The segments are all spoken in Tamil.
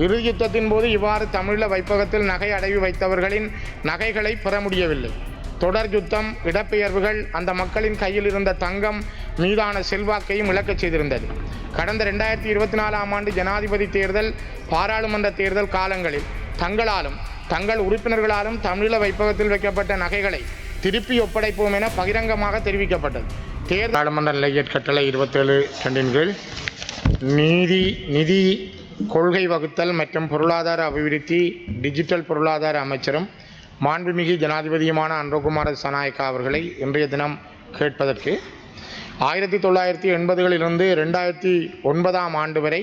இறுதி யுத்தத்தின் போது இவ்வாறு தமிழீழ வைப்பகத்தில் நகை அடைவு வைத்தவர்களின் நகைகளை பெற முடியவில்லை. தொடர் யுத்தம், இடப்பெயர்வுகள் அந்த மக்களின் கையில் இருந்த தங்கம் மீதான செல்வாக்கையும் இழக்கச் செய்திருந்தது. கடந்த 2024ஆம் ஆண்டு ஜனாதிபதி தேர்தல், பாராளுமன்ற தேர்தல் காலங்களில் தங்களாலும் தங்கள் உறுப்பினர்களாலும் தமிழீழ வைப்பகத்தில் வைக்கப்பட்ட நகைகளை திருப்பி ஒப்படைப்போம் என பகிரங்கமாக தெரிவிக்கப்பட்டது. பாராளுமன்ற நிலையற் கட்டளை 27(2) கீழ் நிதி கொள்கை வகுத்தல் மற்றும் பொருளாதார அபிவிருத்தி டிஜிட்டல் பொருளாதார அமைச்சரும் மாண்புமிகு ஜனாதிபதியுமான அன்றகுமார திசாநாயக்கா அவர்களை இன்றைய தினம் கேட்பதற்கு 1980களிலிருந்து 2009ஆம் ஆண்டு வரை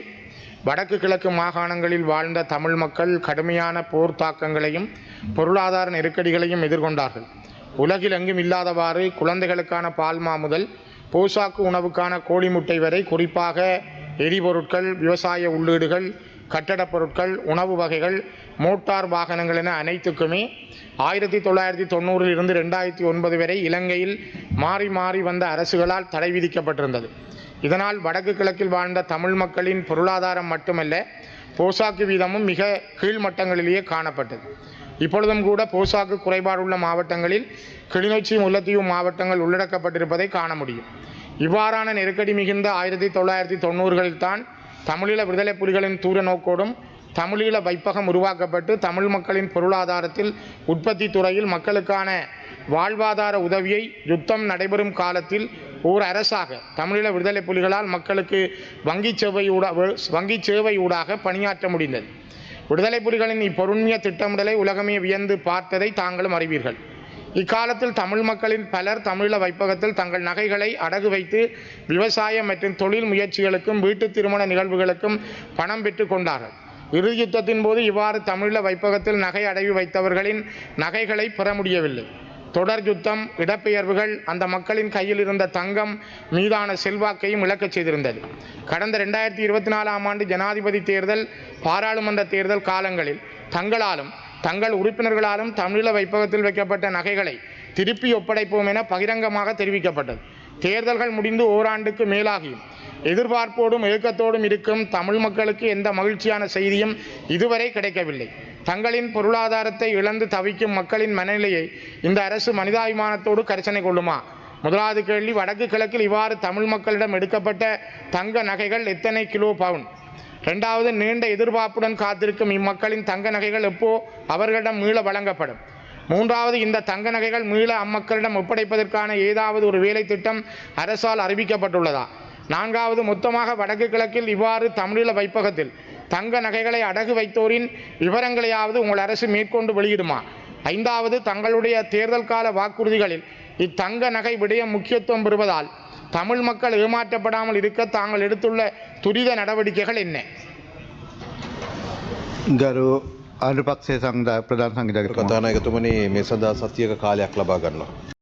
வடக்கு கிழக்கு மாகாணங்களில் வாழ்ந்த தமிழ் மக்கள் கடுமையான போர் தாக்கங்களையும் பொருளாதார நெருக்கடிகளையும் எதிர்கொண்டார்கள். உலகில் எங்கும் இல்லாதவாறு குழந்தைகளுக்கான பால்மா முதல் போசாக்கு உணவுக்கான கோழி முட்டை வரை, குறிப்பாக எரிபொருட்கள், விவசாய உள்ளீடுகள், கட்டடப் பொருட்கள், உணவு வகைகள், மோட்டார் வாகனங்கள் என அனைத்துக்குமே 1990 இருந்து 2009 வரை இலங்கையில் மாறி மாறி வந்த அரசுகளால் தடை விதிக்கப்பட்டிருந்தது. இதனால் வடக்கு கிழக்கில் வாழ்ந்த தமிழ் மக்களின் பொருளாதாரம் மட்டுமல்ல, போசாக்கு வீதமும் மிக கீழ்மட்டங்களிலேயே காணப்பட்டது. இப்பொழுதும் கூட போசாக்கு குறைபாடுள்ள மாவட்டங்களில் கிளிநொச்சி, முல்லைத்தீவு மாவட்டங்கள் உள்ளடக்கப்பட்டிருப்பதை காண முடியும். இவ்வாறான நெருக்கடி மிகுந்த 1990களில் தான் தமிழீழ விடுதலை புலிகளின் தூர நோக்கோடும் தமிழீழ வைப்பகம் உருவாக்கப்பட்டு தமிழ் மக்களின் பொருளாதாரத்தில், உற்பத்தி துறையில் மக்களுக்கான வாழ்வாதார உதவியை யுத்தம் நடைபெறும் காலத்தில் ஓர் அரசாக தமிழீழ விடுதலை புலிகளால் மக்களுக்கு வங்கி சேவை ஊடாக பணியாற்ற முடிந்தது. விடுதலை புலிகளின் இப்பொருண்மைய திட்டமிடலை உலகமே வியந்து பார்த்ததை தாங்களும் அறிவீர்கள். இக்காலத்தில் தமிழ் மக்களின் பலர் தமிழீழ வைப்பகத்தில் தங்கள் நகைகளை அடகு வைத்து விவசாய மற்றும் தொழில் முயற்சிகளுக்கும் வீட்டு திருமண நிகழ்வுகளுக்கும் பணம் பெற்று கொண்டார்கள். இறுதி யுத்தத்தின் போது இவ்வாறு தமிழீழ வைப்பகத்தில் நகை அடைவு வைத்தவர்களின் நகைகளை பெற முடியவில்லை. தொடர் யுத்தம், இடப்பெயர்வுகள் அந்த மக்களின் கையில் இருந்த தங்கம் மீதான செல்வாக்கையும் இழக்கச் செய்திருந்தது. கடந்த 2024ஆம் ஆண்டு ஜனாதிபதி தேர்தல், பாராளுமன்ற தேர்தல் காலங்களில் தங்களாலும் தங்கள் உறுப்பினர்களாலும் தமிழீழ வைப்பகத்தில் வைக்கப்பட்ட நகைகளை திருப்பி ஒப்படைப்போம் என பகிரங்கமாக தெரிவிக்கப்பட்டது. தேர்தல்கள் முடிந்து ஓராண்டுக்கு மேலாகியும் எதிர்பார்ப்போடும் ஏக்கத்தோடும் இருக்கும் தமிழ் மக்களுக்கு எந்த மகிழ்ச்சியான செய்தியும் இதுவரை கிடைக்கவில்லை. தங்களின் பொருளாதாரத்தை இழந்து தவிக்கும் மக்களின் மனநிலையை இந்த அரசு மனிதாபிமானத்தோடு கரிசனை கொள்ளுமா? முதலாவது கேள்வி, வடக்கு கிழக்கில் இவ்வாறு தமிழ் மக்களிடம் எடுக்கப்பட்ட தங்க நகைகள் எத்தனை கிலோ பவுன்? இரண்டாவது, நீண்ட எதிர்பார்ப்புடன் காத்திருக்கும் இம்மக்களின் தங்க நகைகள் எப்போ அவர்களிடம் மீள வழங்கப்படும்? மூன்றாவது, இந்த தங்க நகைகள் மீள அம்மக்களிடம் ஒப்படைப்பதற்கான ஏதாவது ஒரு வேலை திட்டம் அரசால் அறிவிக்கப்பட்டுள்ளதா? நான்காவது, மொத்தமாக வடக்கு கிழக்கில் இவ்வாறு தமிழீழ வைப்பகத்தில் தங்க நகைகளை அடகு வைத்தோரின் விவரங்களையாவது உங்கள் அரசு மேற்கொண்டு வெளியிடுமா? ஐந்தாவது, தங்களுடைய தேர்தல் கால வாக்குறுதிகளில் இத்தங்க நகை விடயம் முக்கியத்துவம் பெறுவதால் தமிழ் மக்கள் ஏமாற்றப்படாமல் இருக்க தாங்கள் எடுத்துள்ள துரித நடவடிக்கைகள் என்ன? ගරු ආණ්ඩු පක්ෂයේ සංවිධායක ප්‍රධාන සංවිධායක කතානායකතුමනි, මේ සඳහා සතියක කාලයක් ලබා ගන්නවා.